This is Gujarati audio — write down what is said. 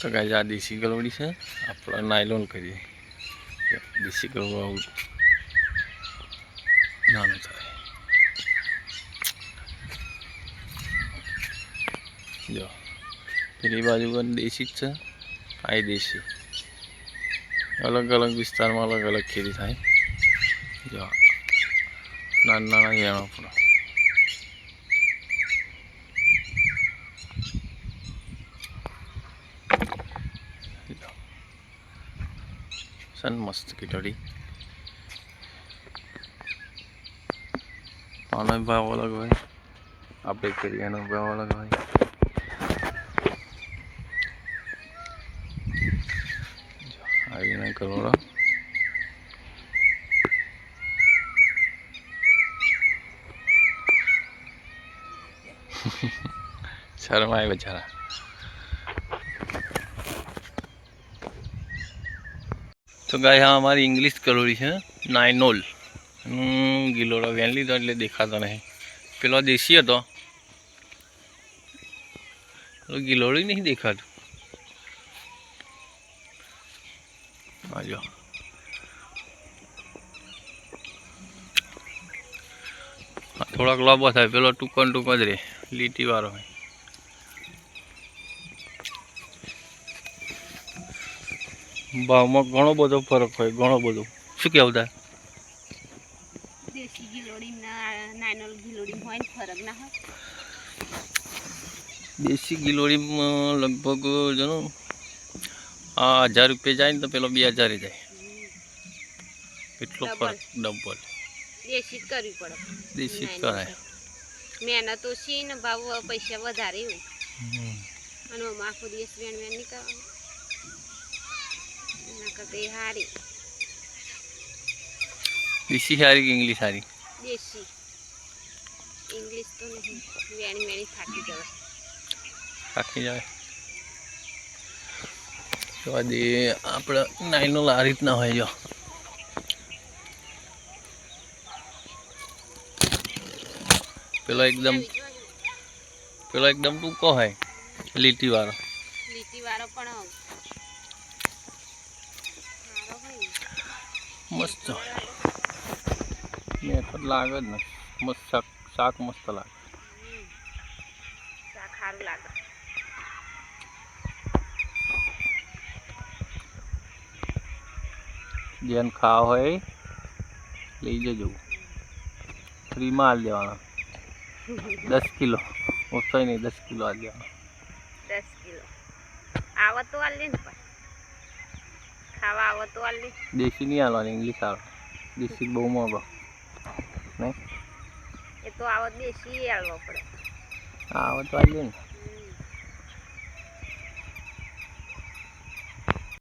તો ગાઈસ આ દેશી ગલોડી છે, આપણે નાયલોન કરીએ. દેશી ગલોડું આવું નાનું થાય. જો પેલી બાજુ પણ દેશી જ છે, આ દેશી. અલગ અલગ વિસ્તારમાં અલગ અલગ ખેતી થાય. જો નાના નાના વેણો પણ સન મસ્ત કીટડી. આનો ભાવ અલગ હોય, આપણે કરીએ એનો ભાવ અલગ હોય. આવીને કરોડો શરમાય બેચારા. તો ગાય હા हमारी इंग्लिश कलोड़ी है नाइनोल. ગિલોડો વેન લીધો એટલે દેખાતો નહીં. પેલો દેશી હતો, ગિલોડી નહીં દેખાતું. જો થોડોક લાંબો થાય, પેલો ટૂંકો ટૂંકો જ રહે, લીટી વાળો હોય. ભાવમાં ઘણો બધો ફરક હોય, ઘણો બધો. શું કહેવું થાય? દેશી ગિલોડી નાયનોલ ગિલોડી હોય ને ફરક ના હોય. દેશી ગિલોડીમાં લગભગ જણો આ 1000 રૂપિયા જાય ને તો પેલો 2000 જાય. એટલો ફરક ડબલ. દેશી જ કરવી પડે, દેશી જ કરાય. મહેનત ઓછી ને ભાવ પૈસા વધારે એવું. અને આખો દિવસ વેણ વેણ નહીં કરવાનું, એના કરતા એ સારી. દેશી સારી કે ઇંગ્લિશ સારી? દેશી. ઇંગ્લિશ તો નહીં, વેણી વેણી થાકી જવાય. થાકી જાય તો આજે આપણે નાયનોલ આ રીતના હોય. જો પેલો એકદમ ટૂંકો હોય, લીટી વાળો. લીટી વાળો પણ મસ્ત હોય. મેં લાગે જ ને મસ્ત શાક મસ્ત લાગે. શાક સારું લાગે. જેને ખાવા હોય લઈ જજો, ફ્રીમાં હાલ દેવાના. 10 કિલો ઓછો નહીં, 10 કિલો હાલ દેવાના. 10 કિલો આવો તો હાલ લે ને, પણ ખાવા આવો તો હાલ લે. દેશી નહીં હાલવાની, ઇંગ્લિશ હાલો. દેશી બહુ મોંઘો નહીં. એ તો આવો દેશી હાલવો પડે. આવો તો હાલ લે ને.